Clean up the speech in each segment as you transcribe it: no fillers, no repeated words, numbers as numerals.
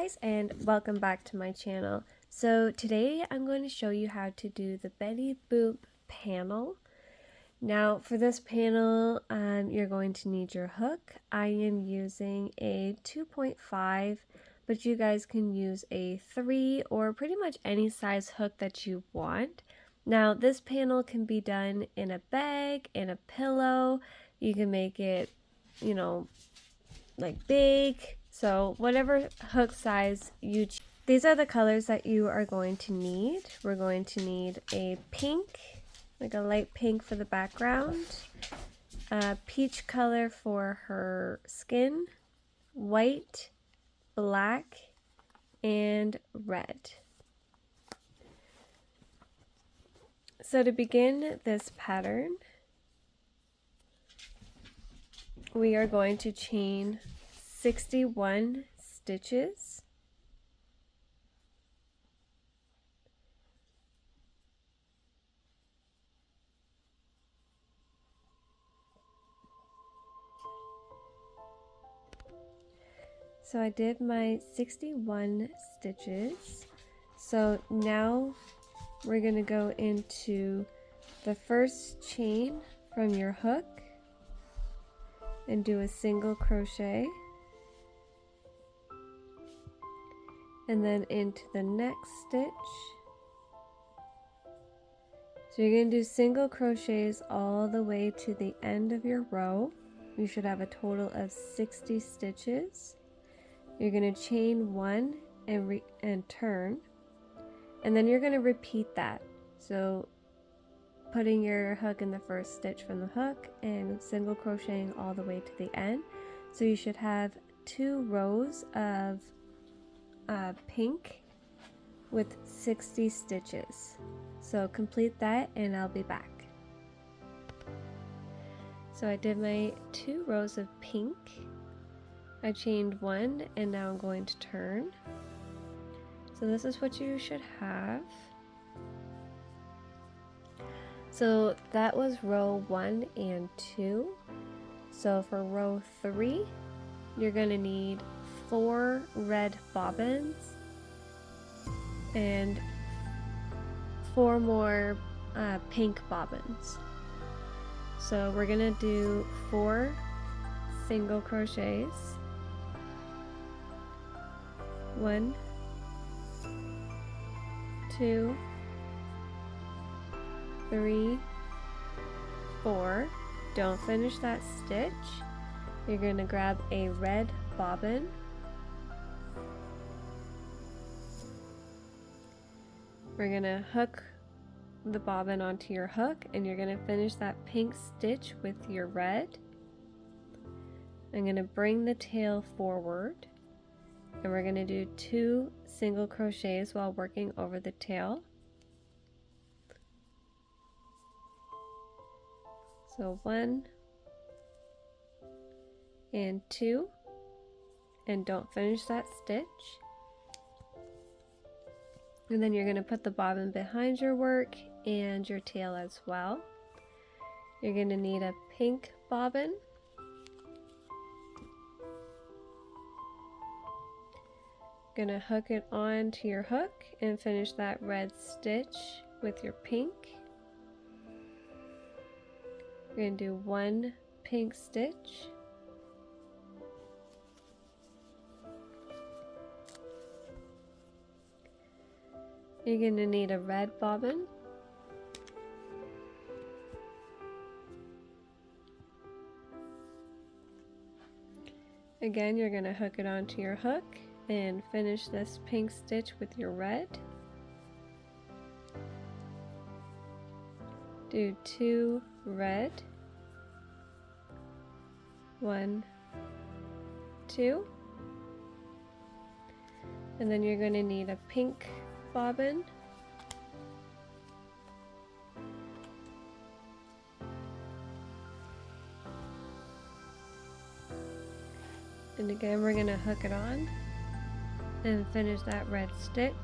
guys, and welcome back to my channel. So today I'm going to show you how to do the Betty Boop panel. Now for this panel you're going to need your hook. I am using a 2.5, but you guys can use a 3 or pretty much any size hook that you want. Now this panel can be done in a bag, in a pillow. You can make it, you know, like big, so whatever hook size you choose. These are the colors that you are going to need. We're going to need a pink, like a light pink for the background, a peach color for her skin, white, black, and red. So to begin this pattern, we are going to chain 61 stitches. So I did my 61 stitches. So now we're going to go into the first chain from your hook and do a single crochet, and then into the next stitch. So you're going to do single crochets all the way to the end of your row. You should have a total of 60 stitches. You're going to chain one and turn, and then you're going to repeat that. So putting your hook in the first stitch from the hook and single crocheting all the way to the end. So you should have 2 rows of pink with 60 stitches. So complete that and I'll be back. So I did my 2 rows of pink. I chained one and now I'm going to turn. So this is what you should have. So that was row 1 and 2. So for row 3, you're going to need 4 red bobbins and 4 more pink bobbins. So we're going to do 4 single crochets. 1, 2, 3, 4. Don't finish that stitch. You're going to grab a red bobbin, we're going to hook the bobbin onto your hook, and you're going to finish that pink stitch with your red. I'm going to bring the tail forward, and we're going to do 2 single crochets while working over the tail. So 1 and 2, and don't finish that stitch. And then you're going to put the bobbin behind your work and your tail as well. You're going to need a pink bobbin, going to hook it on to your hook and finish that red stitch with your pink. You're going to do 1 pink stitch, you're going to need a red bobbin, again you're going to hook it onto your hook and finish this pink stitch with your red. Do 2 red, 1, 2, and then you're going to need a pink bobbin, and again we're going to hook it on and finish that red stitch.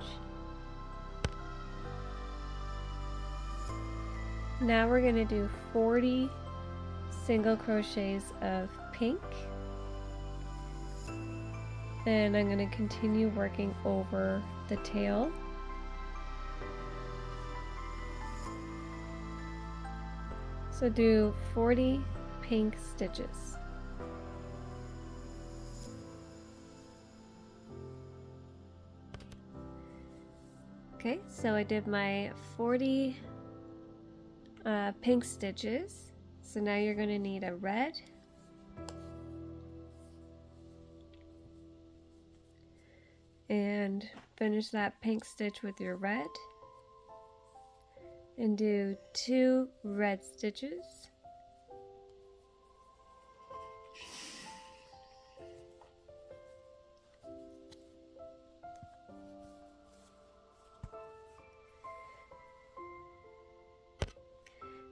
Now we're going to do 40 single crochets of pink. and I'm going to continue working over the tail. So do 40 pink stitches. Okay, so I did my 40 pink stitches. So now you're going to need a red, and finish that pink stitch with your red, and do 2 red stitches.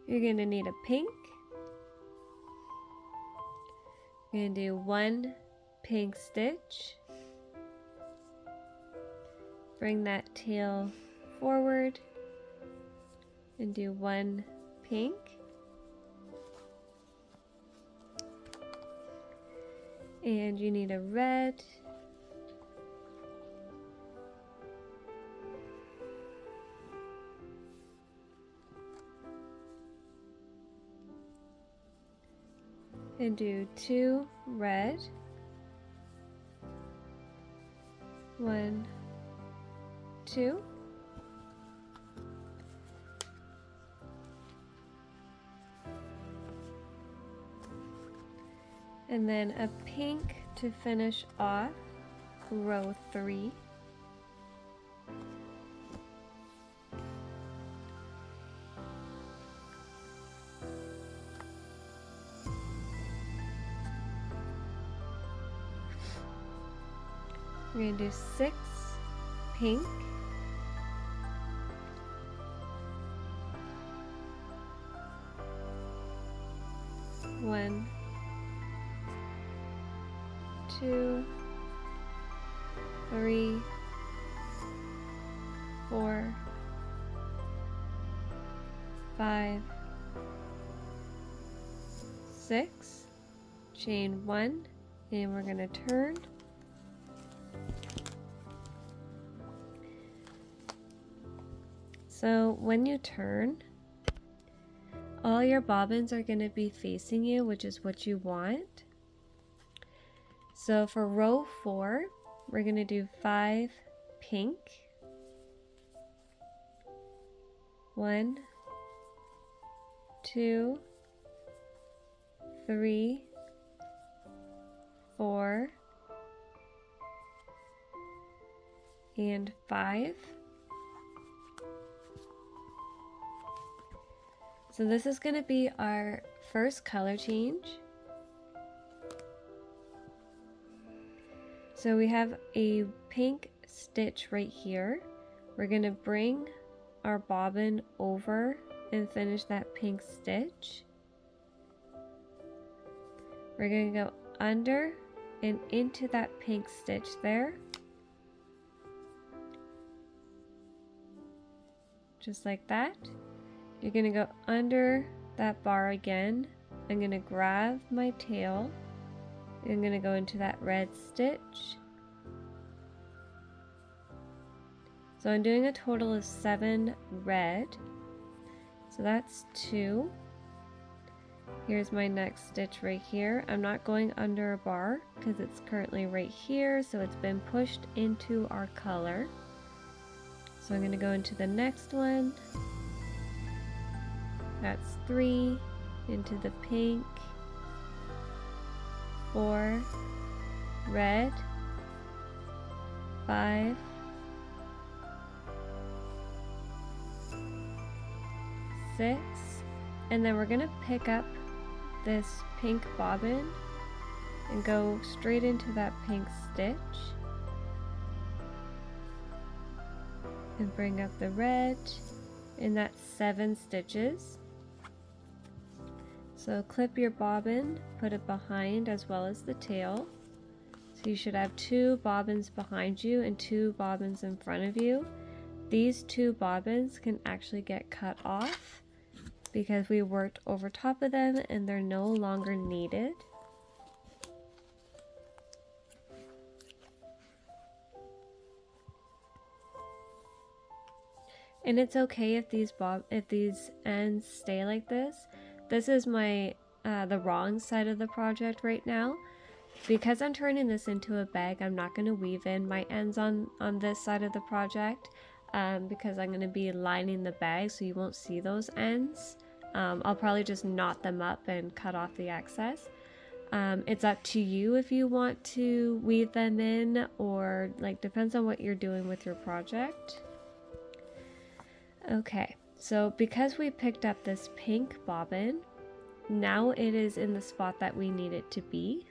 You're going to need a pink. You're going to do 1 pink stitch. Bring that tail forward and do 1 pink. And you need a red. And do 2 red. 1, 2. And then a pink to finish off row 3. We're going to do 6 pink, 1, 2, 3, 4, 5, 6, chain 1, and we're going to turn. So when you turn, all your bobbins are going to be facing you, which is what you want. So for row 4, we're going to do 5 pink, 1, 2, 3, 4, and 5. So this is going to be our first color change. So we have a pink stitch right here. We're going to bring our bobbin over and finish that pink stitch. We're going to go under and into that pink stitch there. Just like that. You're going to go under that bar again. I'm going to grab my tail. I'm going to go into that red stitch. So I'm doing a total of 7 red. So that's 2. Here's my next stitch right here. I'm not going under a bar because it's currently right here, so it's been pushed into our color. So I'm going to go into the next one. That's 3, into the pink, 4, red, 5, 6, and then we're going to pick up this pink bobbin and go straight into that pink stitch and bring up the red, and that's 7 stitches. So clip your bobbin, put it behind as well as the tail. So you should have 2 bobbins behind you and 2 bobbins in front of you. These 2 bobbins can actually get cut off because we worked over top of them and they're no longer needed. And it's okay if these ends stay like this. This is my the wrong side of the project right now. Because I'm turning this into a bag, I'm not going to weave in my ends on this side of the project because I'm going to be lining the bag, so you won't see those ends. I'll probably just knot them up and cut off the excess. It's up to you if you want to weave them in, or like depends on what you're doing with your project. Okay, so because we picked up this pink bobbin, now it is in the spot that we need it to be.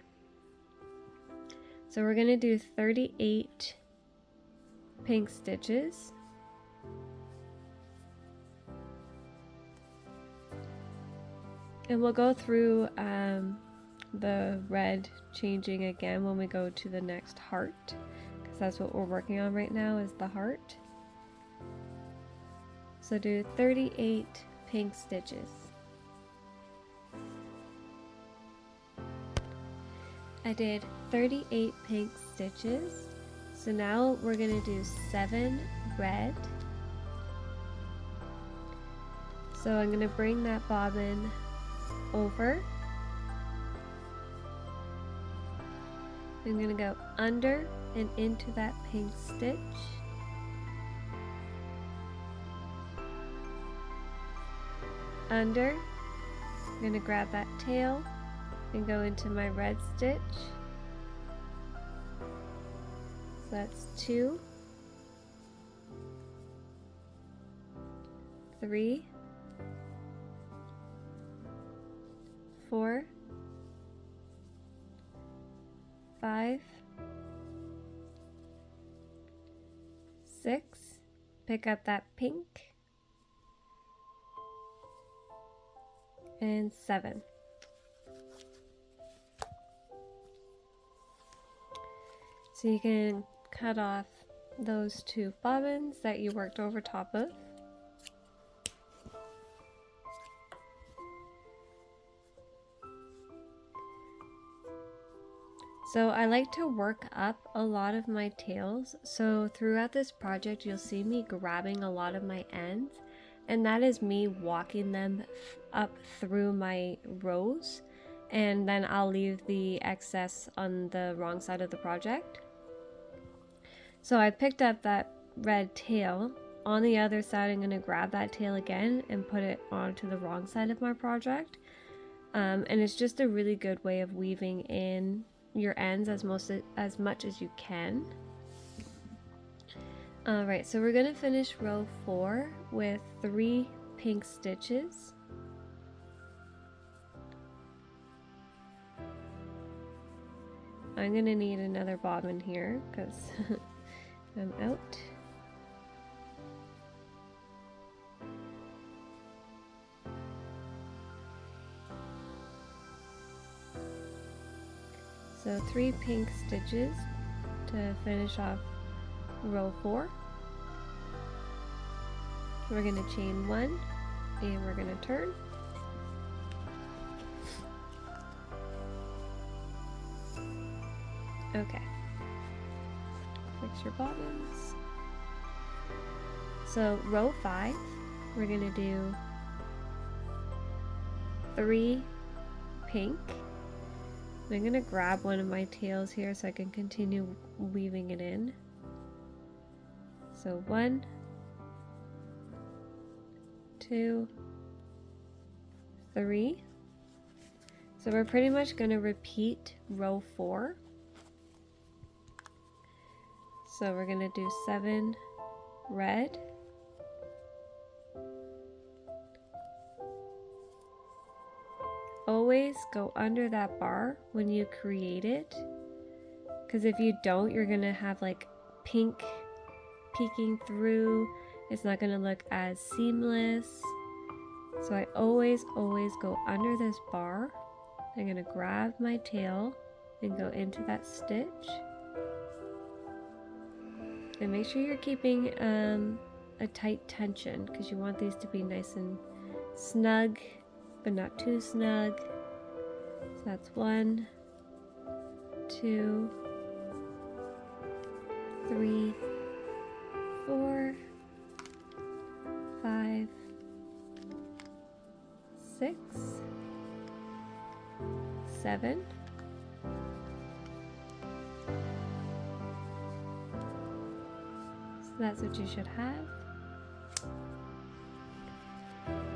So we're going to do 38 pink stitches. And we'll go through the red changing again when we go to the next heart, because that's what we're working on right now, is the heart. So do 38 pink stitches. I did 38 pink stitches. So now we're going to do 7 red. So I'm going to bring that bobbin over. I'm going to go under and into that pink stitch. Under. I'm going to grab that tail and go into my red stitch. So that's 2, 3, 4, 5, 6, pick up that pink, and 7. So you can cut off those 2 bobbins that you worked over top of. So I like to work up a lot of my tails. So throughout this project, you'll see me grabbing a lot of my ends, and that is me walking them up through my rows, and then I'll leave the excess on the wrong side of the project. So I picked up that red tail. On the other side, I'm going to grab that tail again and put it onto the wrong side of my project. And it's just a really good way of weaving in your ends as much as you can. Alright, so we're going to finish row 4 with 3 pink stitches. I'm going to need another bobbin here because I'm out. So 3 pink stitches to finish off row 4. We're going to chain 1 and we're going to turn. Okay. Fix your bobbins. So row 5, we're going to do 3 pink. I'm going to grab one of my tails here so I can continue weaving it in. So 1, 2, 3. So we're pretty much going to repeat row 4. So we're going to do 7 red, always go under that bar when you create it, because if you don't, you're going to have like pink peeking through. It's not going to look as seamless. So I always go under this bar. I'm going to grab my tail and go into that stitch. And make sure you're keeping a tight tension, because you want these to be nice and snug, but not too snug. So that's 1, 2, 3, 4, 6, 7, so that's what you should have.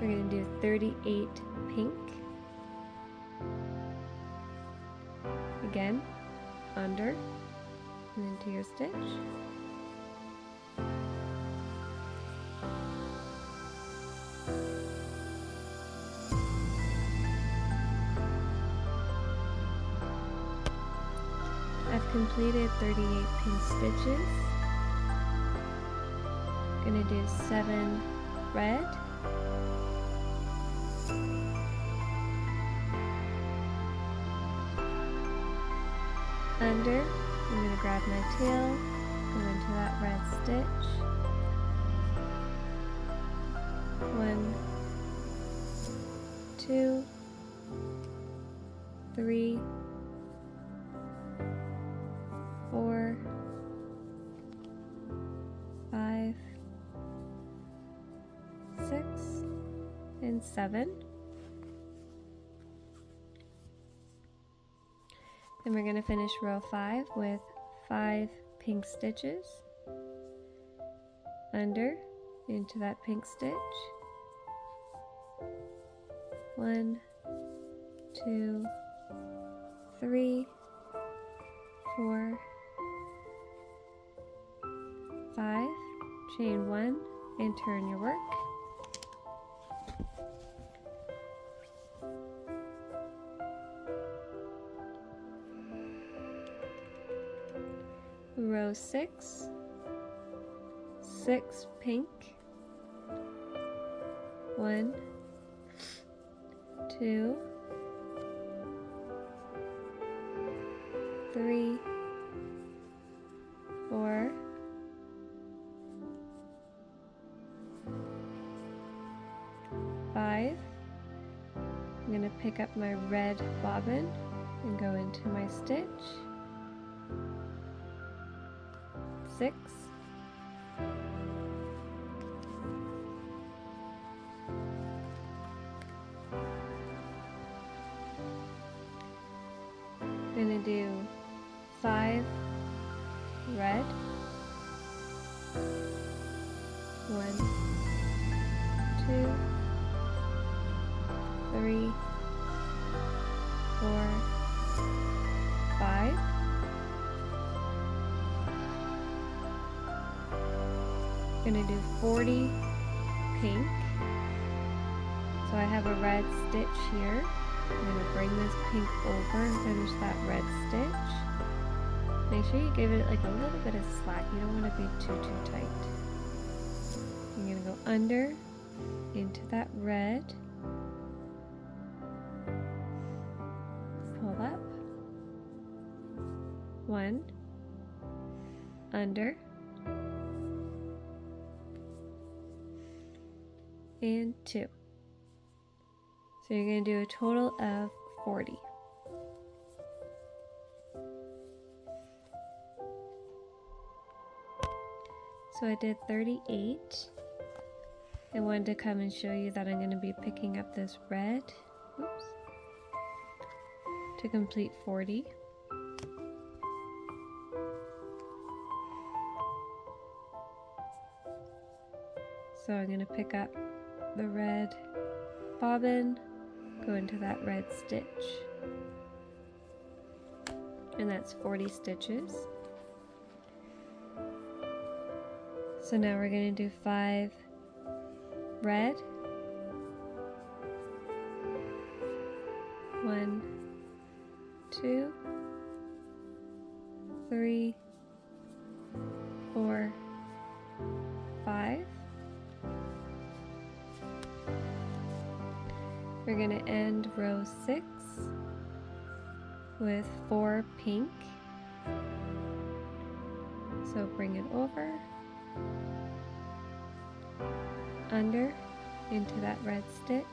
We're going to do 38 pink. Again, under and into your stitch. I've completed 38 pink stitches. I'm going to do 7 red, under, I'm going to grab my tail, go into that red stitch, 1, 2, 3, 4, 5, 6, and 7. Then we're going to finish row 5 with 5 pink stitches, under, into that pink stitch, 1, 2, 3, 4, 5, chain 1, and turn your work. Row 6, 6 pink, 1, 2, 3, 4, 5. I'm going to pick up my red bobbin and go into my stitch. 6, I'm going to do 5 red, 1, 2, 3, 4, 5. I'm going to do 40 pink. So I have a red stitch here. I'm going to bring this pink over and finish that red stitch. Make sure you give it like a little bit of slack. You don't want to be too tight. I'm going to go under into that red. Pull up. 1, under, and 2. So you're going to do a total of 40. So I did 38. I wanted to come and show you that I'm going to be picking up this red, oops, to complete 40. So I'm going to pick up the red bobbin, go into that red stitch, and that's 40 stitches. So now we're going to do 5 red, 1, 2, 3, 4, 5. We're going to end row 6 with 4 pink. So bring it over, under, into that red stitch,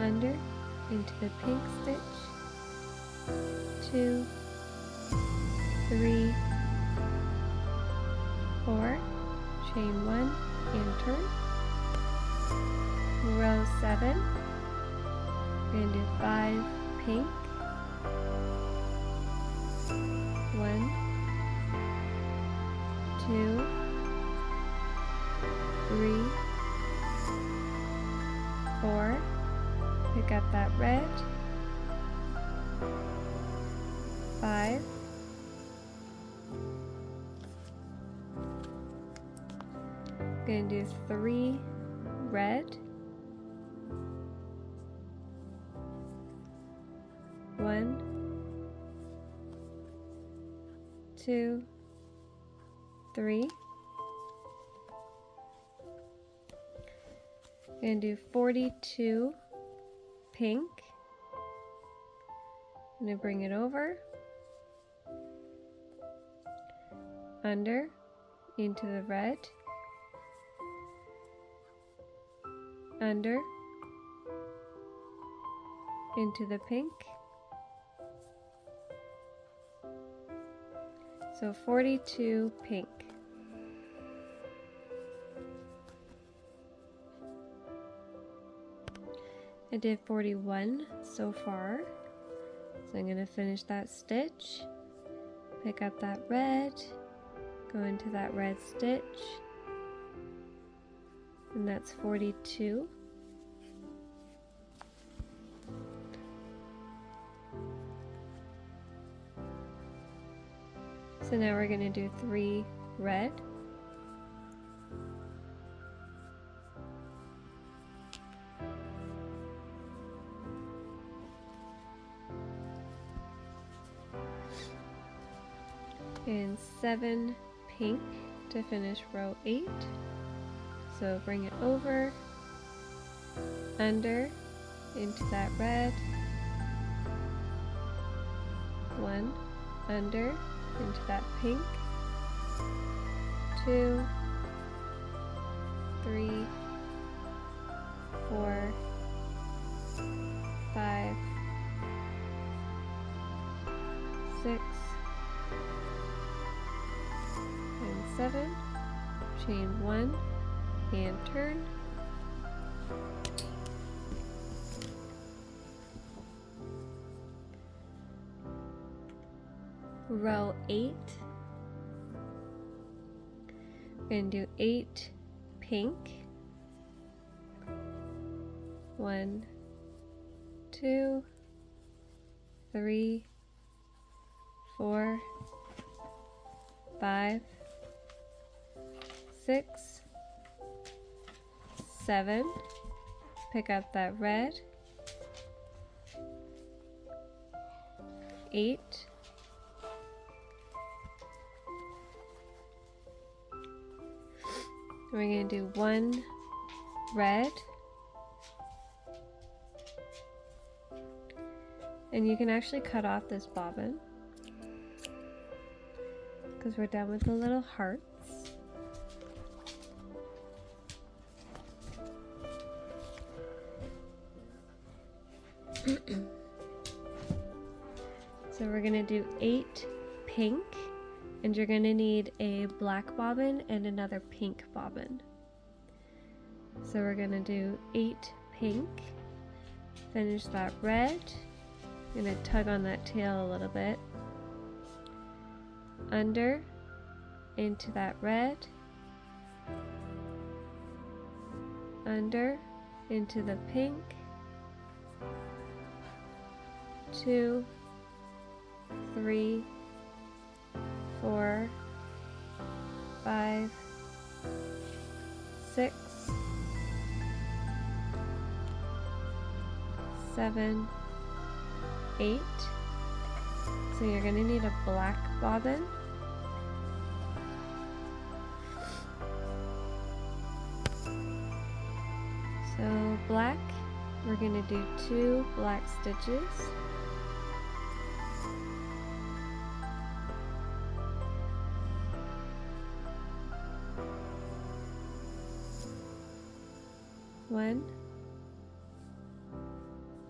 under, into the pink stitch, 2, 3, 4, chain 1 and turn. row 7, we're going to do 5 pink, 1, 2, 3, 4, pick up that red, 5, going to do 3 red, 1, 2, 3. Going to do 42 pink. I'm going to bring it over, under, into the red, under, into the pink. So 42 pink. I did 41 so far, so I'm going to finish that stitch, pick up that red, go into that red stitch, and that's 42. So now we're going to do 3 red, and 7 pink to finish row 8. So bring it over, under, into that red, 1, under, into that pink, 2, 3, 4, 5, 6, and 7, chain 1 and turn, row 8, we're going to do 8 pink, 1, 2, 3, 4, 5, 6, 7, pick up that red, 8, we're going to do 1 red, and you can actually cut off this bobbin because we're done with the little hearts. So we're going to do 8 pink, and you're going to need a black bobbin and another pink bobbin. So we're going to do 8 pink, finish that red, I'm going to tug on that tail a little bit, under, into that red, under, into the pink, 2, 3, 4, 5, 6, 7, 8. So you're going to need a black bobbin. So black, we're going to do 2 black stitches. One,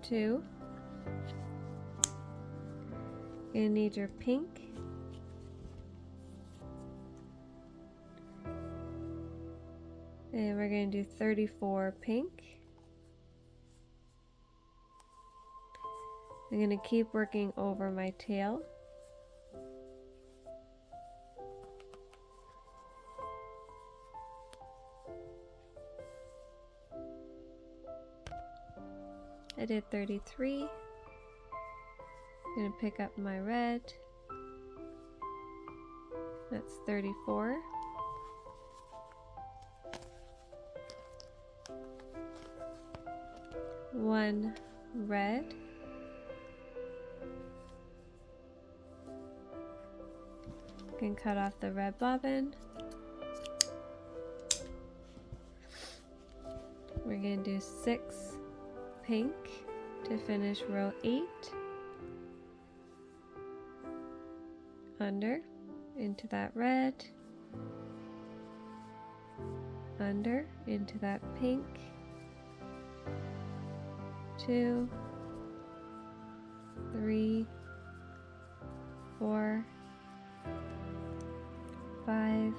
2. You're going to need your pink. And we're going to do 34 pink. I'm going to keep working over my tail. I did 33. I'm going to pick up my red. That's 34. One red. Can cut off the red bobbin. We're going to do 6 pink to finish row 8. Under, into that red, under, into that pink, 2, 3, 4, 5,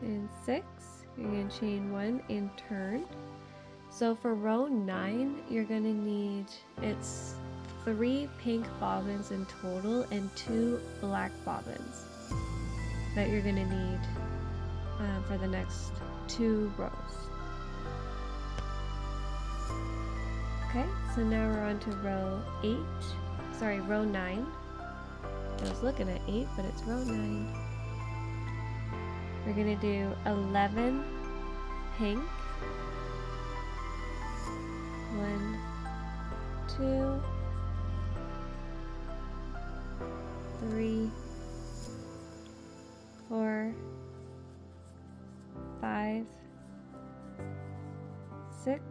and 6. You're going to chain 1 and turn. So for row 9, you're going to need, it's 3 pink bobbins in total and 2 black bobbins that you're going to need for the next 2 rows. Okay, so now we're on to row 9. I was looking at 8, but it's row 9. We're going to do 11 pink. 1, 2, 3, 4, 5, 6,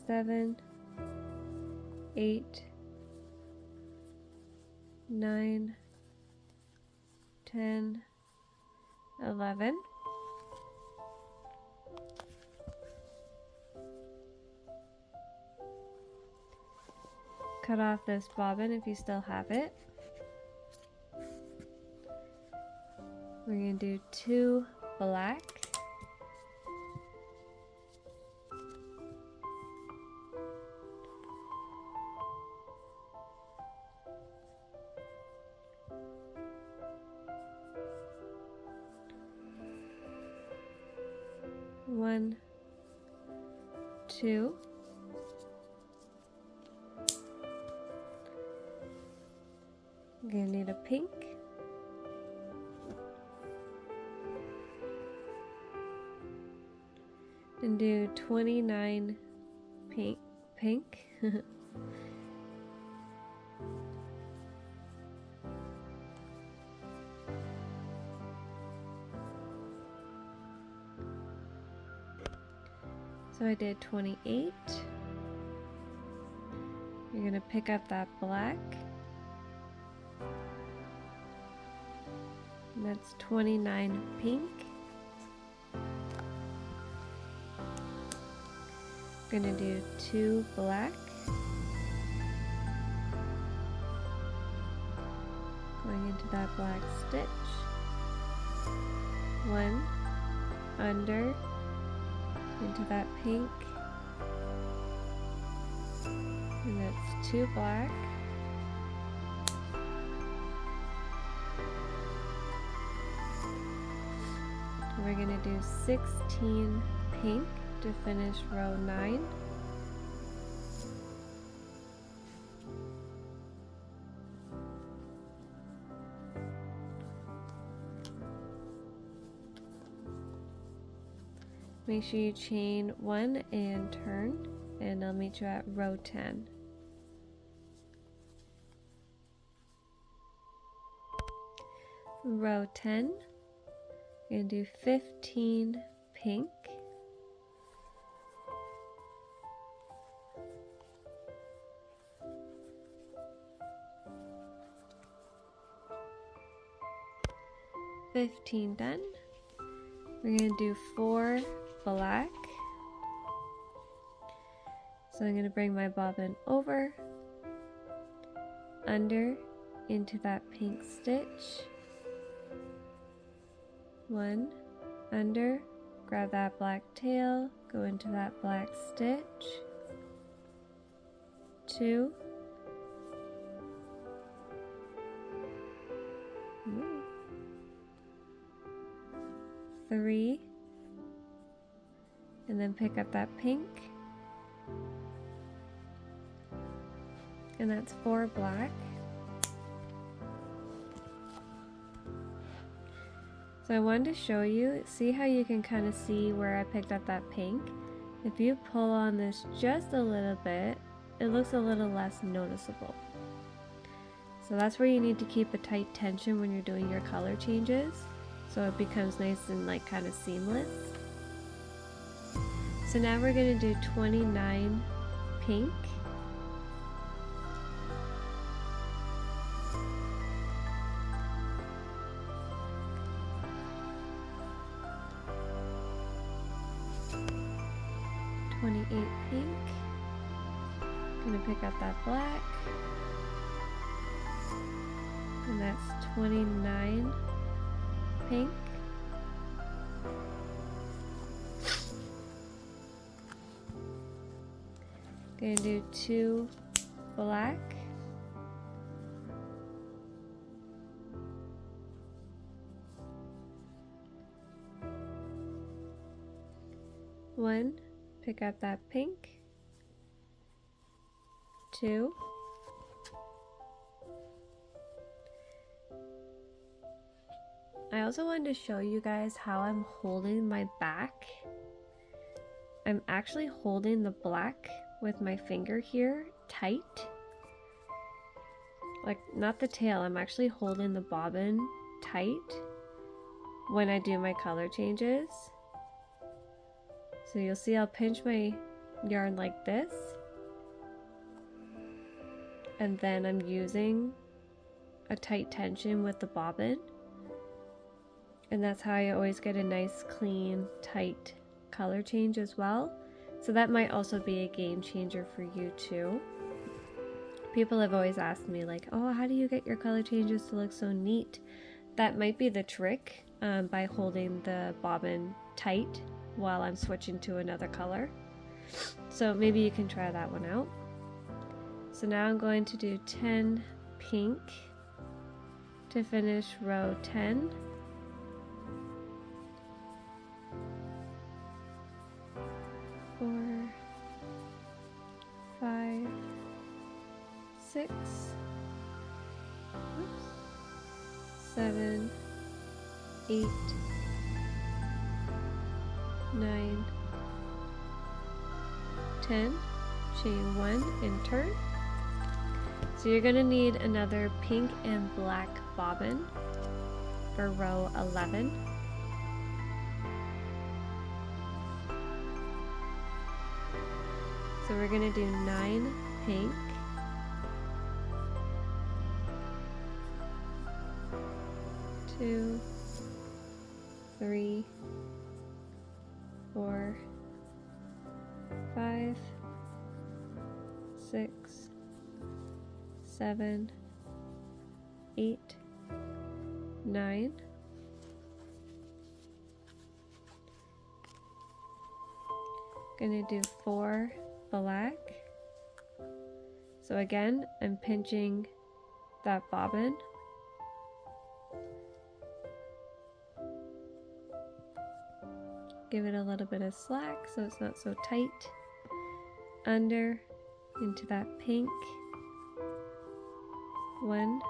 7, 8, 9, 10, 11. Cut off this bobbin if you still have it. We're going to do 2 black. One, 2. I'm going to need a pink. And do 29 pink. So I did 28. You're going to pick up that black. And that's 29 pink. Going to do 2 black. Going into that black stitch. 1 under, into that pink. And that's 2 black. We're going to do 16 pink to finish row 9. Make sure you chain 1 and turn, and I'll meet you at row 10. Row 10, you're going to do 15 pink. Done. We're going to do 4 black. So I'm going to bring my bobbin over, under, into that pink stitch. 1 under, grab that black tail, go into that black stitch, 2, 3, and then pick up that pink, and that's 4 black. So I wanted to show you, see how you can kind of see where I picked up that pink? If you pull on this just a little bit, it looks a little less noticeable. So that's where you need to keep a tight tension when you're doing your color changes, so it becomes nice and like kind of seamless. So now we're going to do 29 pink. Pink. I'm going to pick up that black, and that's 29 pink. Going to do 2 black, one, pick up that pink, 2, I also wanted to show you guys how I'm holding my back. I'm actually holding the black with my finger here tight, like not the tail, I'm actually holding the bobbin tight when I do my color changes. So you'll see I'll pinch my yarn like this, and then I'm using a tight tension with the bobbin, and that's how I always get a nice clean tight color change as well. So that might also be a game changer for you too. People have always asked me like, oh, how do you get your color changes to look so neat? That might be the trick, by holding the bobbin tight while I'm switching to another color. So maybe you can try that one out. So now I'm going to do 10 pink to finish row 10. Four, 5, 6, 7, 8, 9, 10, chain 1 and turn. So you're going to need another pink and black bobbin for row 11. So we're going to do 9 pink, 2, 3, 4, 5, 6, 7, 8, 9. Gonna do 4 black. So again, I'm pinching that bobbin. Give it a little bit of slack so it's not so tight. Under, into that pink. 1,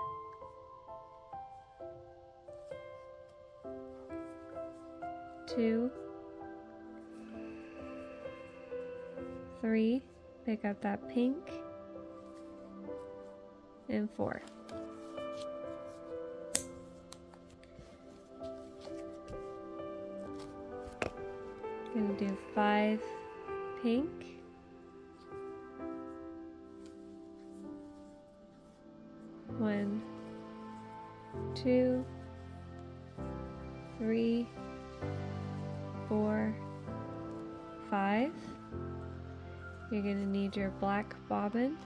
2, 3, pick up that pink, and 4. Gonna do 5 pink, 1, 2, 3, 4, 5. You're going to need your black bobbin.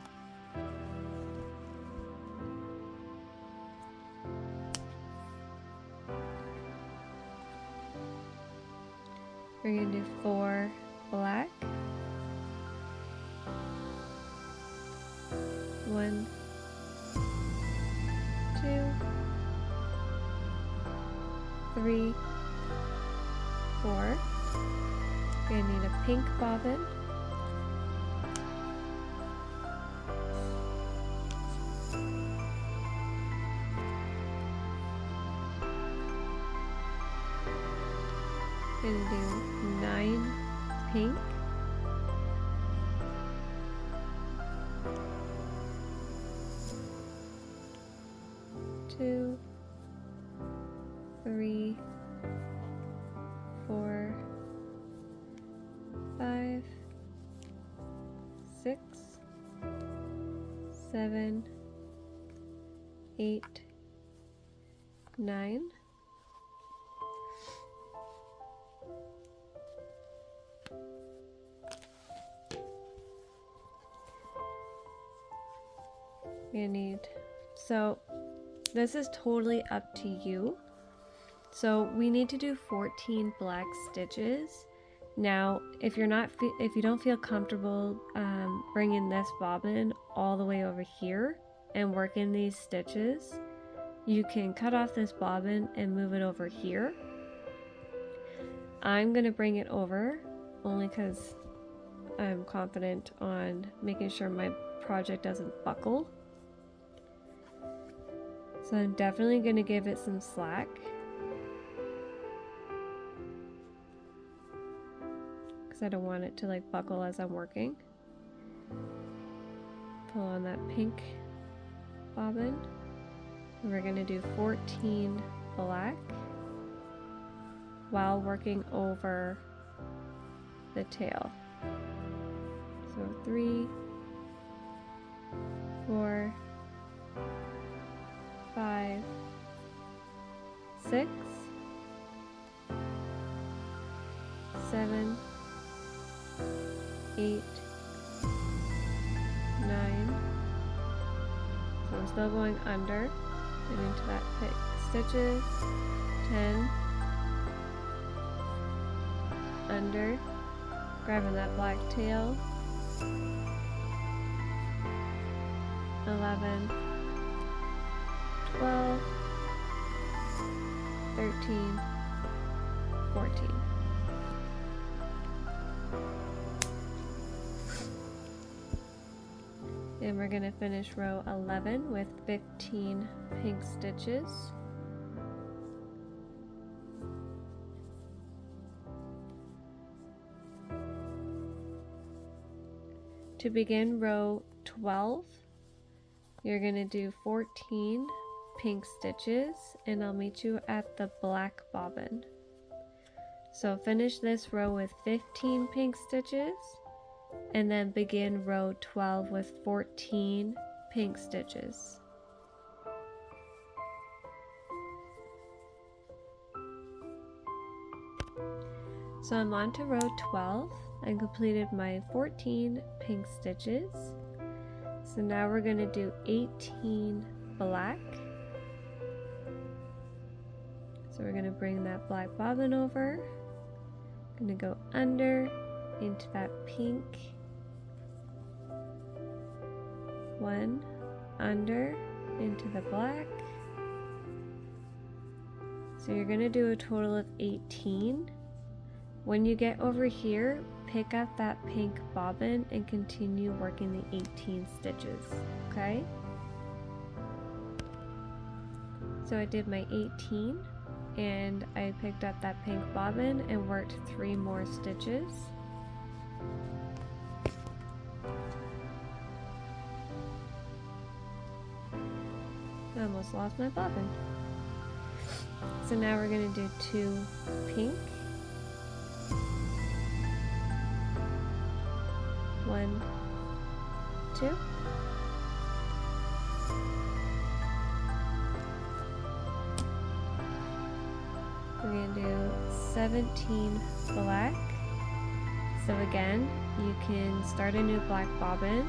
4 black, 1, 2, 3, 4. You're gonna need a pink bobbin, gonna do 9 pink, 2, 3, 4, 5, 6, 7, 8, 9. You need, so this is totally up to you. So we need to do 14 black stitches. Now, if you don't feel comfortable bringing this bobbin all the way over here and working these stitches, you can cut off this bobbin and move it over here. I'm gonna bring it over only because I'm confident on making sure my project doesn't buckle. So I'm definitely going to give it some slack, because I don't want it to like buckle as I'm working. Pull on that pink bobbin, and we're going to do 14 black while working over the tail. So 3, 4, 5, 6, 7, 8, 9. So I'm still going under and into that pick stitches. 10, under, grabbing that black tail. 11, 12, 13, 14. And we're going to finish row 11 with 15 pink stitches. To begin row 12, you're going to do 14 pink stitches, and I'll meet you at the black bobbin. So finish this row with 15 pink stitches, and then begin row 12 with 14 pink stitches. So I'm on to row 12 and completed my 14 pink stitches. So now we're going to do 18 black. So we're going to bring that black bobbin over, going to go under into that pink, 1, under into the black. So you're going to do a total of 18. When you get over here, pick up that pink bobbin and continue working the 18 stitches, okay? So I did my 18, and I picked up that pink bobbin and worked 3 more stitches. I almost lost my bobbin. So now we're going to do 2 pink, 1, 2. We're going to do 17 black. So again, you can start a new black bobbin,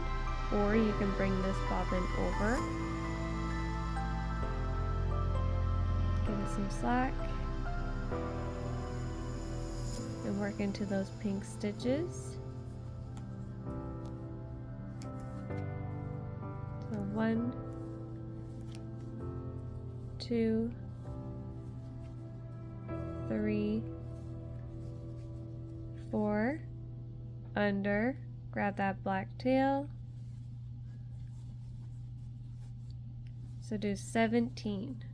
or you can bring this bobbin over. Give it some slack. and work into those pink stitches. So 1, 2, 3, 4, under, grab that black tail. So do 17.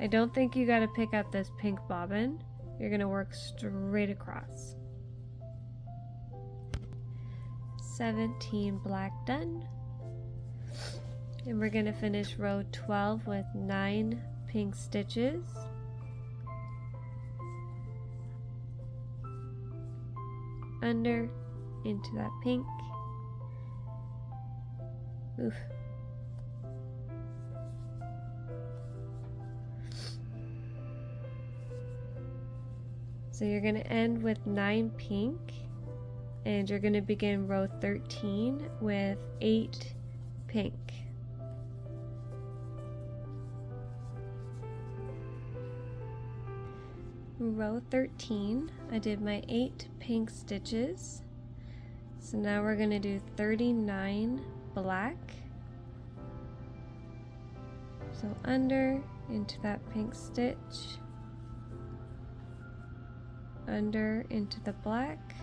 I don't think you got to pick up this pink bobbin. You're going to work straight across. 17 black done. And we're going to finish row 12 with 9 pink stitches. Under, into that pink. Oof. So you're going to end with 9 pink, and you're going to begin row 13 with 8 pink. Row 13, I did my 8 pink stitches. So now we're going to do 39 black. So under, into that pink stitch. Under, into the black.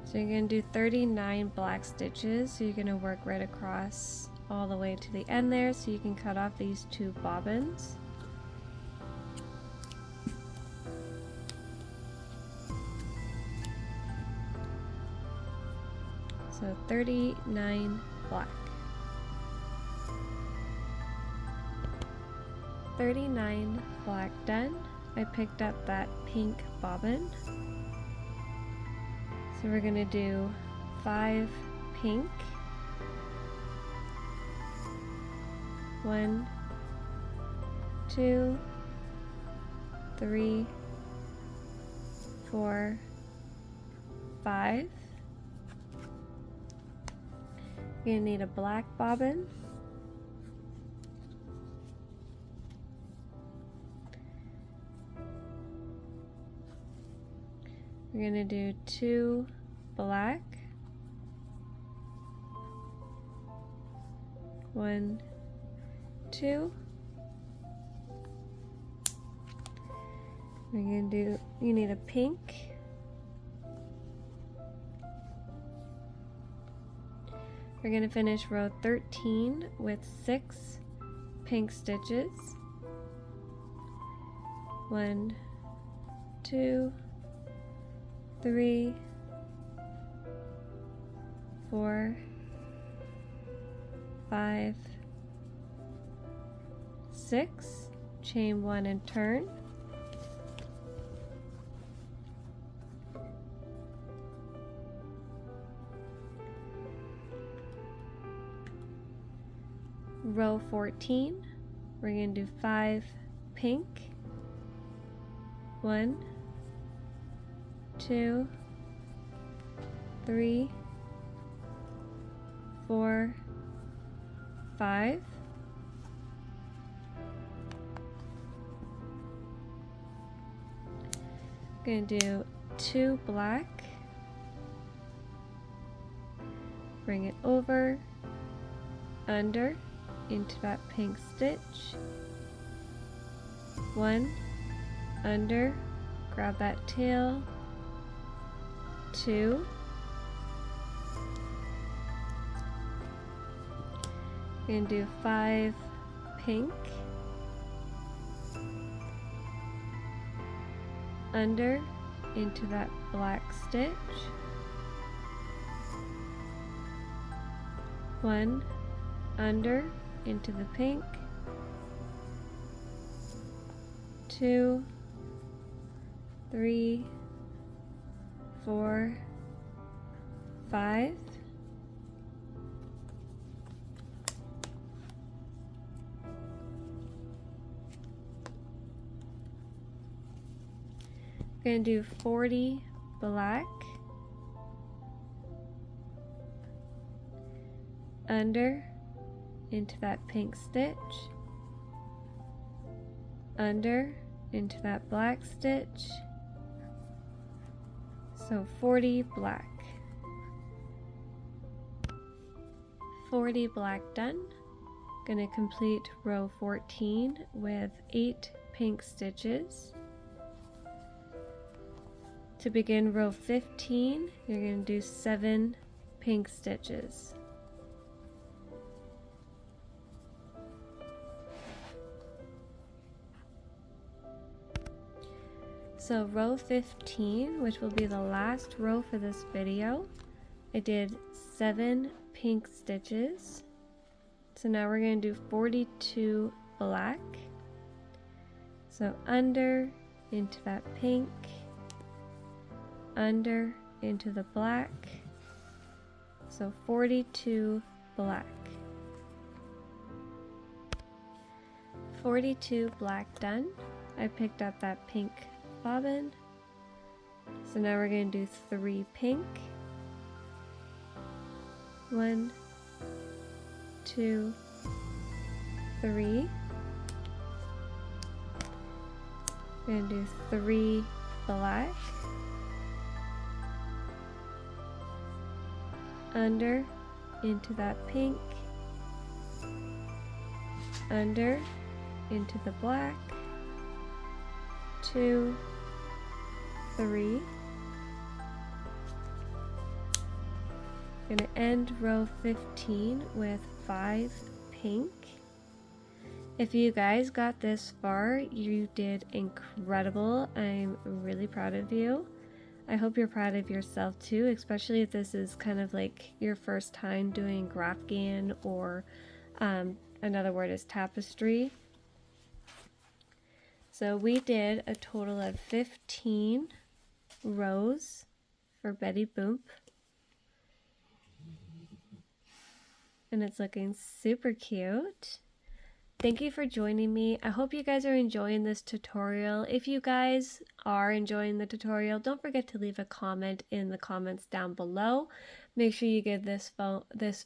So you're going to do 39 black stitches. So you're going to work right across all the way to the end there, so you can cut off these 2 bobbins. So 39 black. 39 black done. I picked up that pink bobbin. So we're going to do 5 pink. 1, 2, 3, 4, 5. You're going to need a black bobbin. We're going to do 2 black. 1, 2. We're going to do, you need a pink. We're going to finish row 13 with 6 pink stitches. 1, 2, 3, 4, 5, 6, chain 1 and turn. Row 14, we're going to do 5 pink. 1, 2, 3, 4, 5. Going to do 2 black, bring it over, under, into that pink stitch. 1, under, grab that tail. 2, going to do 5 pink, under, into that black stitch. 1, under, into the pink. 2, 3, 4, 5. I'm going to do 40 black, under, into that pink stitch, under, into that black stitch. So 40 black. 40 black done. Gonna complete row 14 with 8 pink stitches. To begin row 15, you're gonna do 7 pink stitches. So row 15, which will be the last row for this video, I did 7 pink stitches. So now we're going to do 42 black. So under, into that pink, under, into the black. So 42 black. 42 black done. I picked up that pink bobbin. So now we're going to do 3 pink. 1, 2, 3. We're going to do 3 black. Under, into that pink. Under, into the black. 2, 3. I'm going to end row 15 with 5 pink. If you guys got this far, you did incredible. I'm really proud of you. I hope you're proud of yourself too, especially if this is kind of like your first time doing graphghan, or another word is tapestry. So we did a total of 15 rows for Betty Boop. And it's looking super cute. Thank you for joining me. I hope you guys are enjoying this tutorial. If you guys are enjoying the tutorial, don't forget to leave a comment in the comments down below. Make sure you give this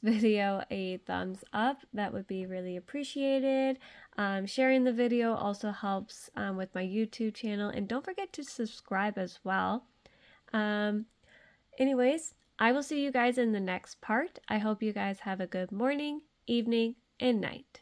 video a thumbs up. That would be really appreciated. Sharing the video also helps with my YouTube channel. And don't forget to subscribe as well. Anyways, I will see you guys in the next part. I hope you guys have a good morning, evening, and night.